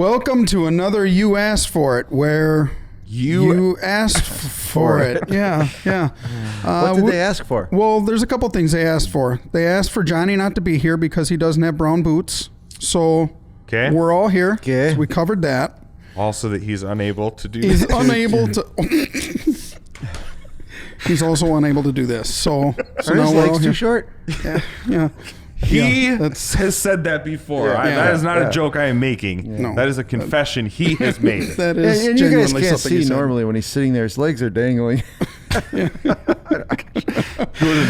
Welcome to another You Asked For It, where you asked for it. Yeah. What did they ask for? Well, there's a couple things they asked for. They asked for Johnny not to be here because he doesn't have brown boots. So we're all here. Okay. So we covered that. Also that he's unable to do He's unable to... He's also unable to do this. So Are now his we're all legs here. too short? Yeah. He has said that before. That is not a joke I am making. No. That is a confession he has made. That is And you guys genuinely can't something he see said. normally when he's sitting there. His legs are dangling. He wasn't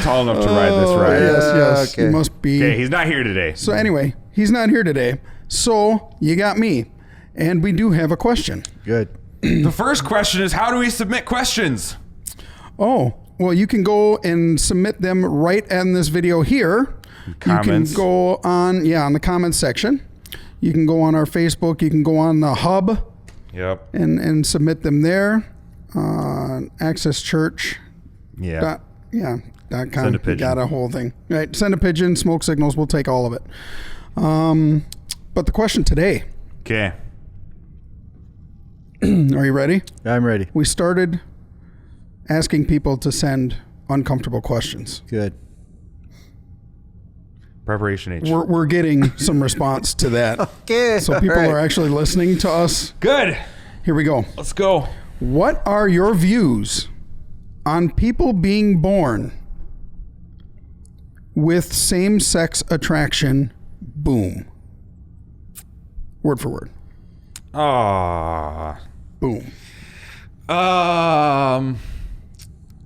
tall enough to ride this ride. Yes. Okay. He must be. Okay, he's not here today. So anyway, he's not here today. So you got me. And we do have a question. Good. The first question is, how do we submit questions? Oh, well, you can go and submit them right in this video here. Comments. You can go on the comments section. You can go on our Facebook. You can go on the hub. Yep. And submit them there. Access Church. Yeah. .com. Send a pigeon. You got a whole thing. Right. Send a pigeon, smoke signals. We'll take all of it. But the question today. Okay. Are you ready? I'm ready. We started asking people to send uncomfortable questions. Good. Preparation H. We're getting some response to that. Okay. So people are actually listening to us. Good. Here we go. Let's go. What are your views on people being born with same-sex attraction? Boom. Word for word. Boom.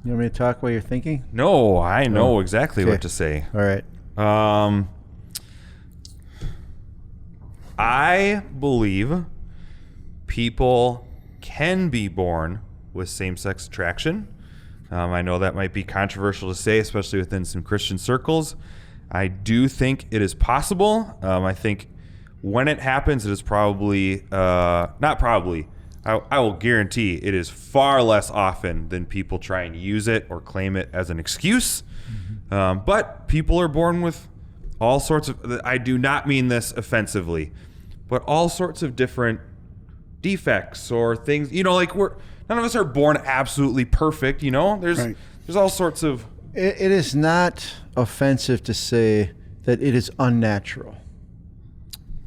You want me to talk while you're thinking? No, I know exactly what to say. All right. I believe people can be born with same-sex attraction. I know that might be controversial to say, especially within some Christian circles. I do think it is possible. I think when it happens, it is probably, not probably, I will guarantee it is far less often than people try and use it or claim it as an excuse. But people are born with all sorts of, I do not mean this offensively, but all sorts of different defects or things, like none of us are born absolutely perfect, there's all sorts of. It is not offensive to say that it is unnatural.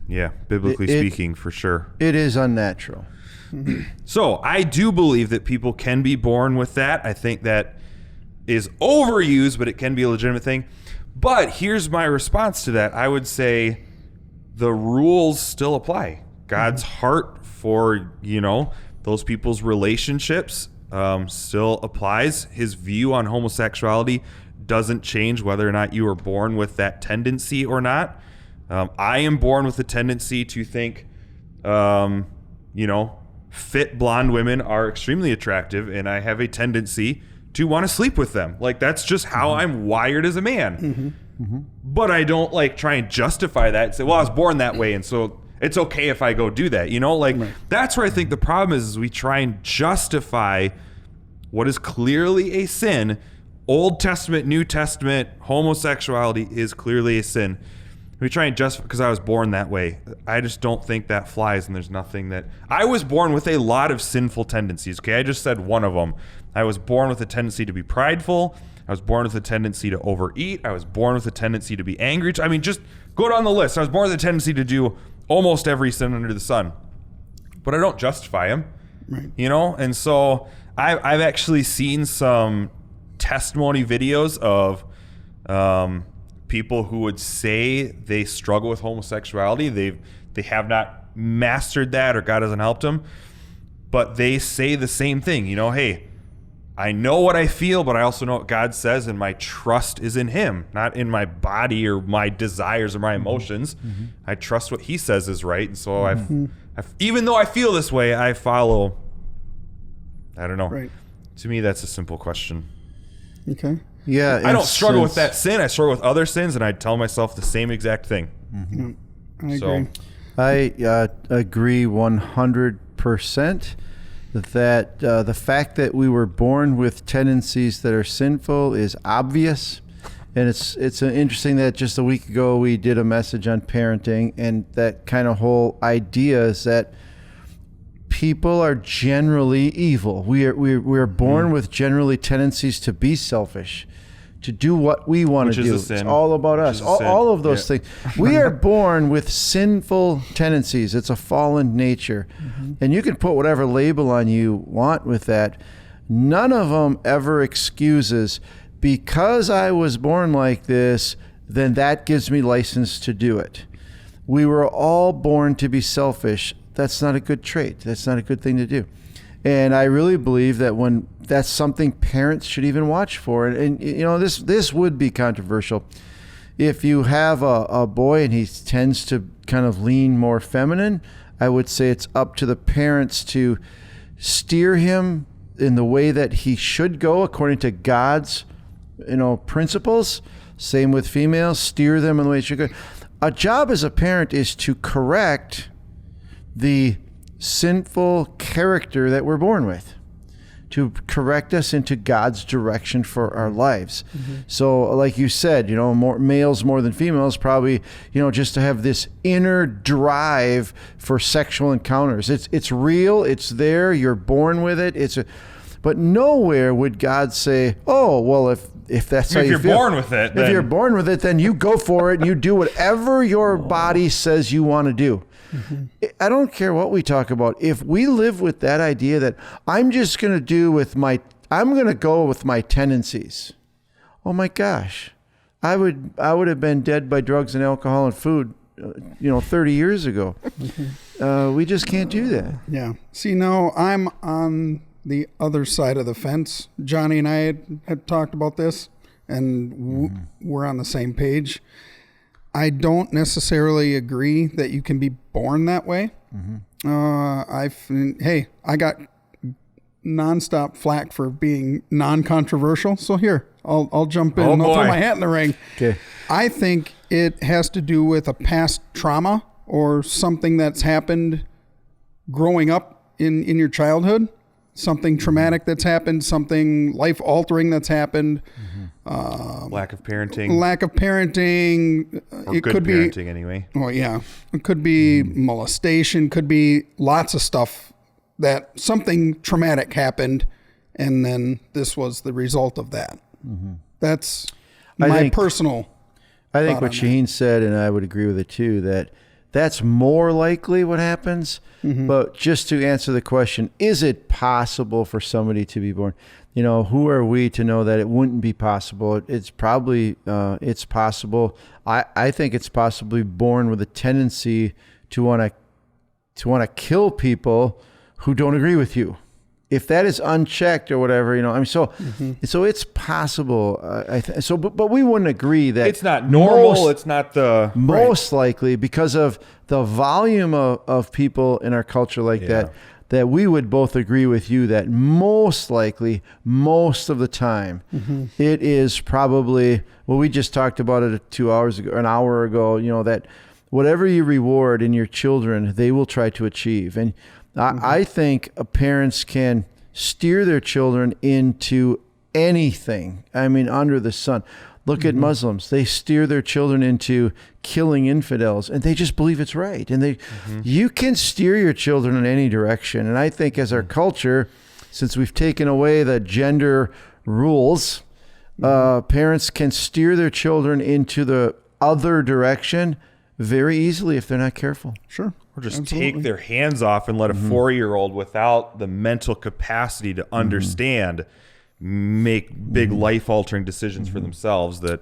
Yeah, biblically speaking, for sure. It is unnatural. So I do believe that people can be born with that. I think that is overused, but it can be a legitimate thing. But here's my response to that. I would say the rules still apply. God's heart for, those people's relationships still applies. His view on homosexuality doesn't change whether or not you were born with that tendency or not. I am born with the tendency to think, fit blonde women are extremely attractive, and I have a tendency to want to sleep with them. Like, that's just how I'm wired as a man. But I don't try and justify that and say, well, I was born that way, and so it's okay if I go do that. That's where I think the problem is we try and justify what is clearly a sin. Old Testament, New Testament, homosexuality is clearly a sin. We try and justify because I was born that way. I just don't think that flies, and there's nothing that... I was born with a lot of sinful tendencies, okay? I just said one of them. I was born with a tendency to be prideful. I was born with a tendency to overeat. I was born with a tendency to be angry. I mean, just go down the list. I was born with a tendency to do almost every sin under the sun. But I don't justify them, And so I've actually seen some testimony videos of... people who would say they struggle with homosexuality. They have not mastered that, or God hasn't helped them, but they say the same thing. Hey, I know what I feel, but I also know what God says, and my trust is in Him, not in my body or my desires or my emotions. I trust what He says is right, and so I've even though I feel this way, I follow. I don't know. Right. To me, that's a simple question. Okay. Yeah. I don't struggle with that sin. I struggle with other sins, and I tell myself the same exact thing. I agree. I agree 100% that the fact that we were born with tendencies that are sinful is obvious, And it's interesting that just a week ago we did a message on parenting, and that kind of whole idea is that people are generally evil. We are born with generally tendencies to be selfish, to do what we want to do. It's all about us. All of those things. We are born with sinful tendencies. It's a fallen nature. And you can put whatever label on you want with that. None of them ever excuses, because I was born like this, then that gives me license to do it. We were all born to be selfish. That's not a good trait. That's not a good thing to do. And I really believe that when that's something parents should even watch for. And you know, this would be controversial. If you have a boy and he tends to kind of lean more feminine, I would say it's up to the parents to steer him in the way that he should go according to God's principles. Same with females, steer them in the way it should go. A job as a parent is to correct the sinful character that we're born with, to correct us into God's direction for our lives. So like you said, more males more than females, probably, just to have this inner drive for sexual encounters. It's real, it's there, you're born with it. But nowhere would God say, oh, well, if that's how you feel. If you're born with it. If you're born with it, then you go for it and you do whatever your body says you want to do. I don't care what we talk about. If we live with that idea that I'm just going to I'm going to go with my tendencies. Oh my gosh. I would have been dead by drugs and alcohol and food, 30 years ago. We just can't do that. Yeah. See, now I'm on the other side of the fence. Johnny and I had talked about this, and we're on the same page. I don't necessarily agree that you can be born that way. I got nonstop flack for being non-controversial. So here, I'll jump in and I'll throw my hat in the ring. Okay. I think it has to do with a past trauma or something that's happened growing up in your childhood. Something traumatic that's happened, something life-altering that's happened. Lack of parenting. Or it could be parenting anyway. Oh, yeah. It could be molestation, could be lots of stuff that something traumatic happened, and then this was the result of that. That's my personal I think what Shaheen said, and I would agree with it too, that's more likely what happens. But just to answer the question, is it possible for somebody to be born? Who are we to know that it wouldn't be possible? It's probably, it's possible. I think it's possibly born with a tendency to want to kill people who don't agree with you. If that is unchecked or whatever, so it's possible. But we wouldn't agree that it's not normal. It's not the most likely, because of the volume of people in our culture that we would both agree with you that most likely, most of the time, it is probably, we just talked about it 2 hours ago, an hour ago, that whatever you reward in your children, they will try to achieve. And I think parents can steer their children into anything. Under the sun. Look at Muslims. They steer their children into killing infidels, and they just believe it's right. And you can steer your children in any direction. And I think as our culture, since we've taken away the gender rules, parents can steer their children into the other direction very easily if they're not careful. Sure. Or just take their hands off and let a 4-year-old without the mental capacity to understand make big life-altering decisions for themselves that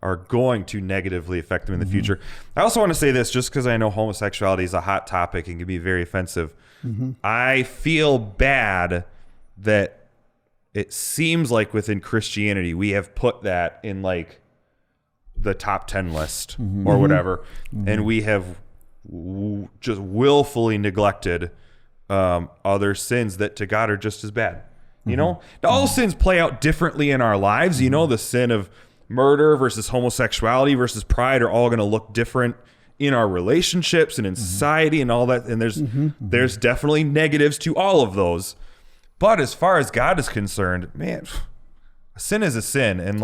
are going to negatively affect them in the future. I also want to say this, just because I know homosexuality is a hot topic and can be very offensive. I feel bad that it seems like within Christianity we have put that in like the top 10 list or whatever, and we have just willfully neglected other sins that to God are just as bad. Now, all sins play out differently in our lives. The sin of murder versus homosexuality versus pride are all going to look different in our relationships and in society and all that. And there's definitely negatives to all of those. But as far as God is concerned, man, a sin is a sin. And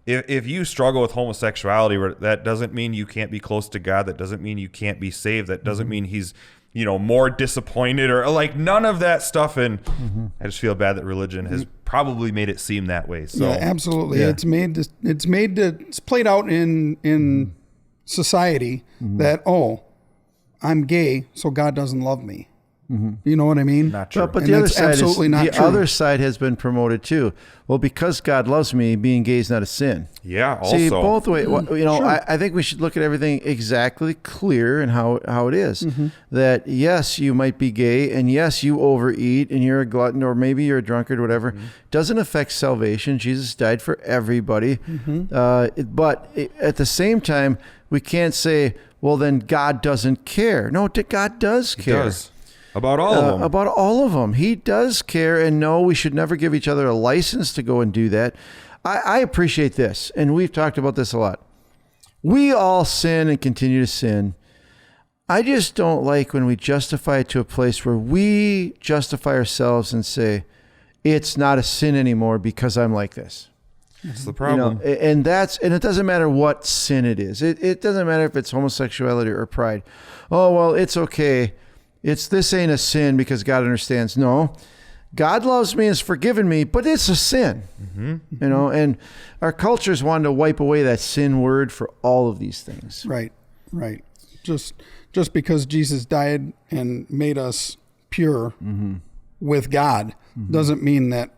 if you struggle with homosexuality, that doesn't mean you can't be close to God. That doesn't mean you can't be saved. That doesn't mean he's, more disappointed or like none of that stuff. And I just feel bad that religion has probably made it seem that way. So yeah, absolutely. Yeah. It's played out in society that, I'm gay, so God doesn't love me. You know what I mean? Not true. But the other side absolutely not the true. other side has been promoted too. Well, because God loves me, being gay is not a sin. Yeah. Also, See, both ways. Sure. I think we should look at everything exactly clear and how it is. That yes, you might be gay, and yes, you overeat, and you're a glutton, or maybe you're a drunkard, whatever. Doesn't affect salvation. Jesus died for everybody. But at the same time, we can't say, well, then God doesn't care. No, God does care. He does. About all of them. About all of them. He does care, and no, we should never give each other a license to go and do that. I appreciate this, and we've talked about this a lot. We all sin and continue to sin. I just don't like when we justify it to a place where we justify ourselves and say, it's not a sin anymore because I'm like this. That's the problem. And it doesn't matter what sin it is. It doesn't matter if it's homosexuality or pride. Oh, well, it's okay. This ain't a sin because God understands. No, God loves me and has forgiven me, but it's a sin. And our culture's wanted to wipe away that sin word for all of these things. Right. Just because Jesus died and made us pure with God doesn't mean that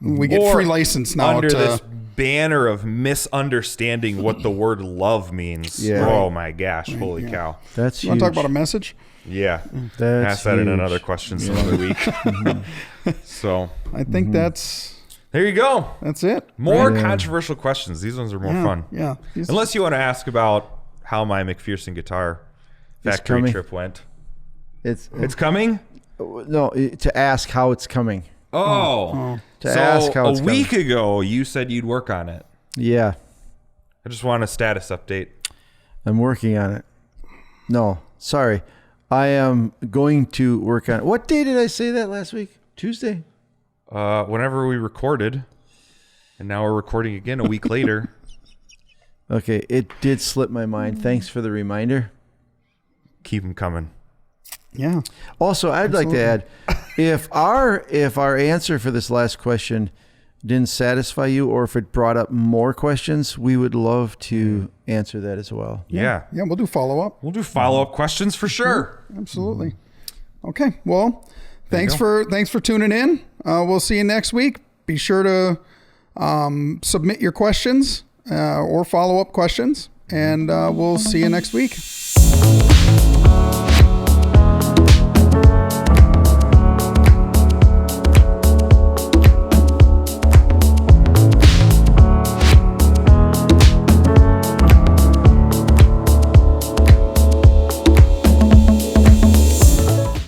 we get free license now under this banner of misunderstanding what the word love means. Yeah. Oh my gosh! Holy cow! That's you want to talk about a message? Yeah, That's ask that in huge. another question some other week. So I think that's there you go. That's it. More controversial questions. These ones are more fun. Yeah. Unless you want to ask about how my McPherson guitar factory trip went. It's coming? No, to ask how it's coming. To ask how it's a week ago, you said you'd work on it. Yeah. I just want a status update. I'm working on it. No, sorry. I am going to work on it. What day did I say that last week? Tuesday? Whenever we recorded, and now we're recording again a week later. Okay, it did slip my mind. Thanks for the reminder. Keep them coming. Yeah. Also, I'd like to add, if our answer for this last question didn't satisfy you, or if it brought up more questions, we would love to answer that as well. Yeah. Yeah, we'll do follow-up. We'll do follow-up questions for sure. Absolutely. Okay. Well, thanks for tuning in. We'll see you next week. Be sure to submit your questions or follow-up questions, and we'll see you next week.